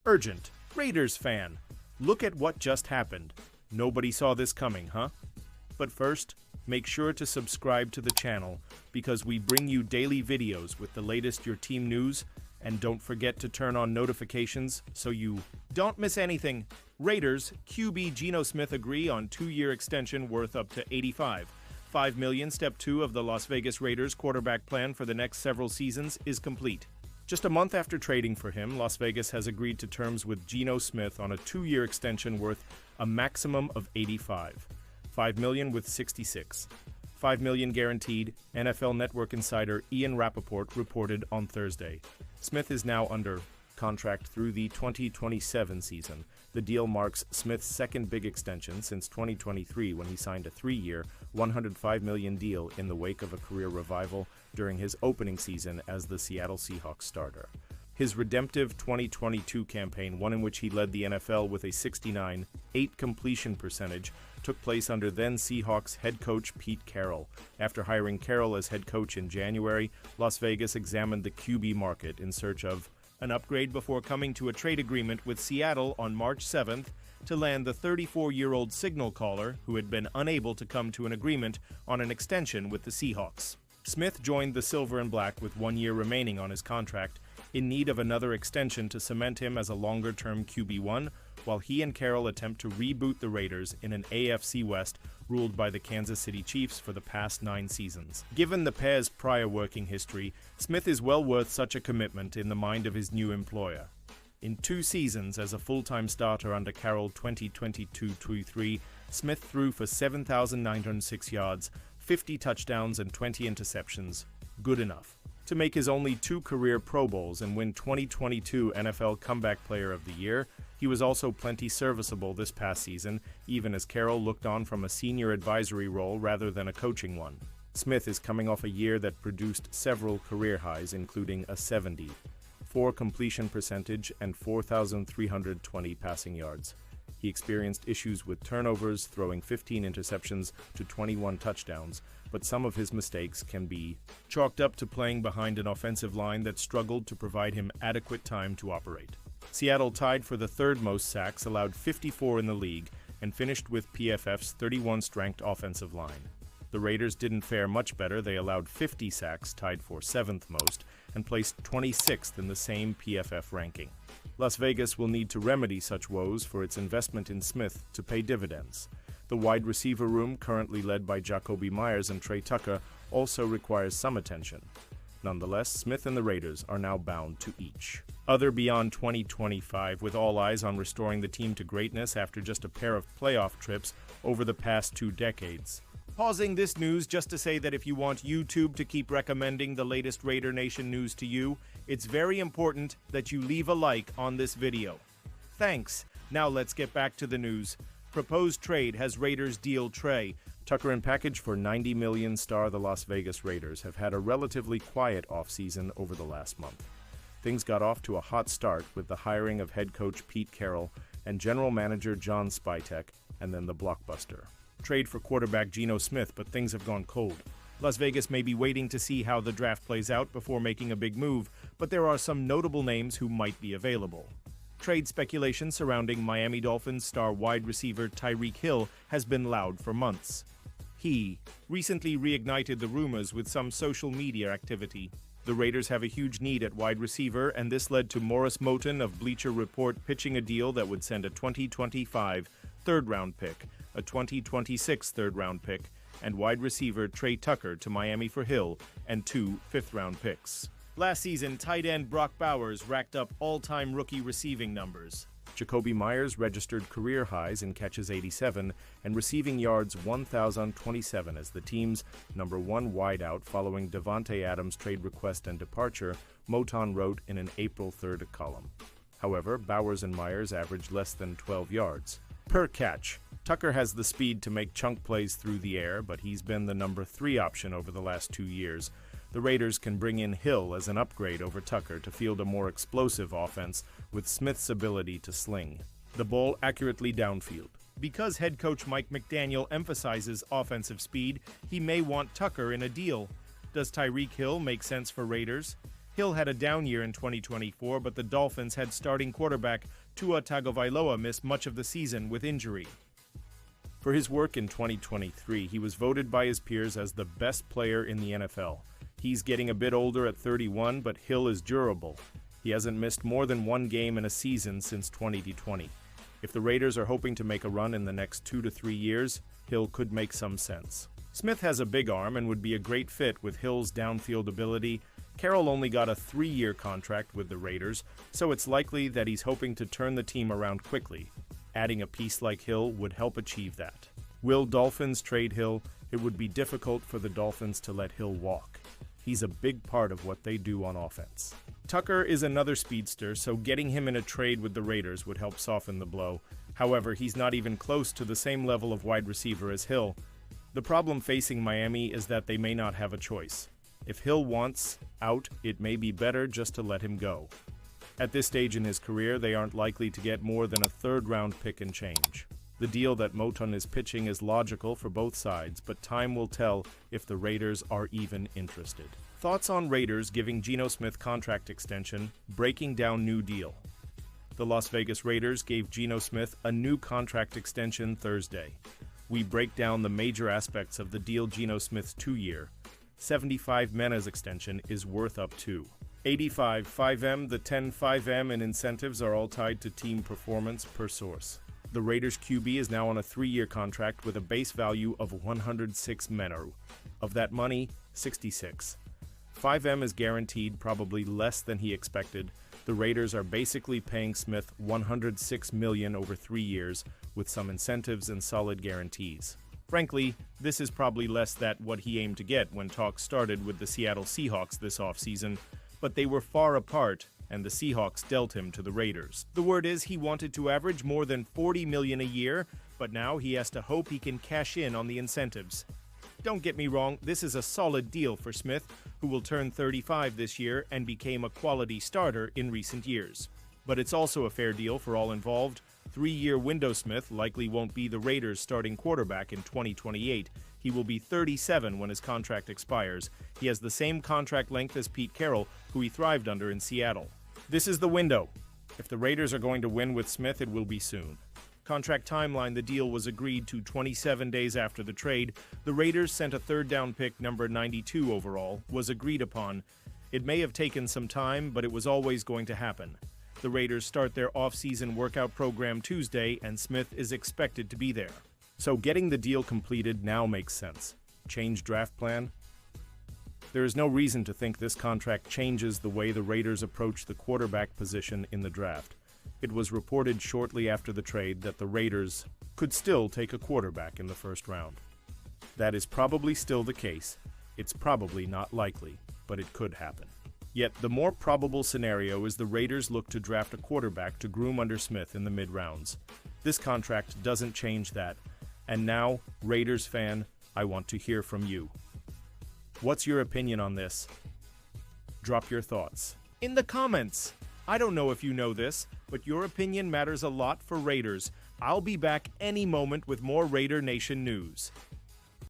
Urgent. Raiders fan. Look at what just happened. Nobody saw this coming, huh? But first, make sure to subscribe to the channel because we bring you daily videos with the latest your team news, and don't forget to turn on notifications so you don't miss anything. Raiders QB Geno Smith agree on 2-year extension worth up to $85 million. Step 2 of the Las Vegas Raiders quarterback plan for the next several seasons is complete. Just a month after trading for him, Las Vegas has agreed to terms with Geno Smith on a 2-year extension worth a maximum of $85 million with 66. $5 million guaranteed, NFL Network insider Ian Rappaport reported on Thursday. Smith is now under contract through the 2027 season. The deal marks Smith's second big extension since 2023 when he signed a 3-year, $105 million deal in the wake of a career revival during his opening season as the Seattle Seahawks starter. His redemptive 2022 campaign, one in which he led the NFL with a 69.8 completion percentage, took place under then Seahawks head coach Pete Carroll. After hiring Carroll as head coach in January, Las Vegas examined the QB market in search of an upgrade before coming to a trade agreement with Seattle on March 7th to land the 34-year-old signal caller who had been unable to come to an agreement on an extension with the Seahawks. Smith joined the Silver and Black with 1 year remaining on his contract, in need of another extension to cement him as a longer-term QB1, while he and Carroll attempt to reboot the Raiders in an AFC West ruled by the Kansas City Chiefs for the past 9 seasons. Given the pair's prior working history, Smith is well worth such a commitment in the mind of his new employer. In 2 seasons as a full-time starter under Carroll 2022-23, Smith threw for 7,906 yards, 50 touchdowns and 20 interceptions. Good enough to make his only 2 career Pro Bowls and win 2022 NFL Comeback Player of the Year. He was also plenty serviceable this past season, even as Carroll looked on from a senior advisory role rather than a coaching one. Smith is coming off a year that produced several career highs, including a 74 completion percentage and 4,320 passing yards. He experienced issues with turnovers, throwing 15 interceptions to 21 touchdowns, but some of his mistakes can be chalked up to playing behind an offensive line that struggled to provide him adequate time to operate. Seattle tied for the 3rd most sacks, allowed 54 in the league, and finished with PFF's 31st ranked offensive line. The Raiders didn't fare much better. They allowed 50 sacks, tied for 7th most, and placed 26th in the same PFF ranking. Las Vegas will need to remedy such woes for its investment in Smith to pay dividends. The wide receiver room, currently led by Jakobi Meyers and Trey Tucker, also requires some attention. Nonetheless, Smith and the Raiders are now bound to each other beyond 2025, with all eyes on restoring the team to greatness after just a pair of playoff trips over the past 2 decades. Pausing this news just to say that if you want YouTube to keep recommending the latest Raider Nation news to you, it's very important that you leave a like on this video. Thanks. Now let's get back to the news. Proposed trade has Raiders deal Trey Tucker and package for $90 million. Star the Las Vegas Raiders have had a relatively quiet offseason over the last month. Things got off to a hot start with the hiring of head coach Pete Carroll and general manager John Spytek, and then the blockbuster trade for quarterback Geno Smith, but things have gone cold. Las Vegas may be waiting to see how the draft plays out before making a big move, but there are some notable names who might be available. Trade speculation surrounding Miami Dolphins star wide receiver Tyreek Hill has been loud for months. He recently reignited the rumors with some social media activity. The Raiders have a huge need at wide receiver, and this led to Morris Moton of Bleacher Report pitching a deal that would send a 2025 third-round pick, a 2026 third-round pick, and wide receiver Trey Tucker to Miami for Hill, and 2 fifth-round picks. Last season, tight end Brock Bowers racked up all-time rookie receiving numbers. Jakobi Meyers registered career highs in catches 87 and receiving yards 1,027 as the team's #1 wideout following Davante Adams' trade request and departure, Moton wrote in an April 3rd column. However, Bowers and Meyers averaged less than 12 yards per catch. Tucker has the speed to make chunk plays through the air, but he's been the #3 option over the last 2 years. The Raiders can bring in Hill as an upgrade over Tucker to field a more explosive offense with Smith's ability to sling the ball accurately downfield. Because head coach Mike McDaniel emphasizes offensive speed, he may want Tucker in a deal. Does Tyreek Hill make sense for Raiders? Hill had a down year in 2024, but the Dolphins had starting quarterback Tua Tagovailoa miss much of the season with injury. For his work in 2023, he was voted by his peers as the best player in the NFL. He's getting a bit older at 31, but Hill is durable. He hasn't missed more than one game in a season since 2020. If the Raiders are hoping to make a run in the next 2 to 3 years, Hill could make some sense. Smith has a big arm and would be a great fit with Hill's downfield ability. Carroll only got a 3-year contract with the Raiders, so it's likely that he's hoping to turn the team around quickly. Adding a piece like Hill would help achieve that. Will Dolphins trade Hill? It would be difficult for the Dolphins to let Hill walk. He's a big part of what they do on offense. Tucker is another speedster, so getting him in a trade with the Raiders would help soften the blow. However, he's not even close to the same level of wide receiver as Hill. The problem facing Miami is that they may not have a choice. If Hill wants out, it may be better just to let him go. At this stage in his career, they aren't likely to get more than a third-round pick and change. The deal that Moton is pitching is logical for both sides, but time will tell if the Raiders are even interested. Thoughts on Raiders giving Geno Smith contract extension, breaking down new deal. The Las Vegas Raiders gave Geno Smith a new contract extension Thursday. We break down the major aspects of the deal. Geno Smith's 2-year, $75 million extension is worth up to $85.5 million. The $10.5 million in incentives are all tied to team performance per source. The Raiders QB is now on a 3-year contract with a base value of $106 million. Of that money, $66 million. $5 million is guaranteed, probably less than he expected. The Raiders are basically paying Smith $106 million over 3 years, with some incentives and solid guarantees. Frankly, this is probably less than what he aimed to get when talks started with the Seattle Seahawks this offseason, but they were far apart, and the Seahawks dealt him to the Raiders. The word is he wanted to average more than $40 million a year, but now he has to hope he can cash in on the incentives. Don't get me wrong, this is a solid deal for Smith, who will turn 35 this year and became a quality starter in recent years. But it's also a fair deal for all involved. 3-year window. Smith likely won't be the Raiders' starting quarterback in 2028. He will be 37 when his contract expires. He has the same contract length as Pete Carroll, who he thrived under in Seattle. This is the window. If the Raiders are going to win with Smith, it will be soon. Contract timeline: the deal was agreed to 27 days after the trade. The Raiders sent a third-down pick, number 92 overall, was agreed upon. It may have taken some time, but it was always going to happen. The Raiders start their off-season workout program Tuesday, and Smith is expected to be there. So getting the deal completed now makes sense. Change draft plan? There is no reason to think this contract changes the way the Raiders approach the quarterback position in the draft. It was reported shortly after the trade that the Raiders could still take a quarterback in the first round. That is probably still the case. It's probably not likely, but it could happen. Yet the more probable scenario is the Raiders look to draft a quarterback to groom under Smith in the mid-rounds. This contract doesn't change that. And now, Raiders fan, I want to hear from you. What's your opinion on this? Drop your thoughts in the comments. I don't know if you know this, but your opinion matters a lot for Raiders. I'll be back any moment with more Raider Nation news.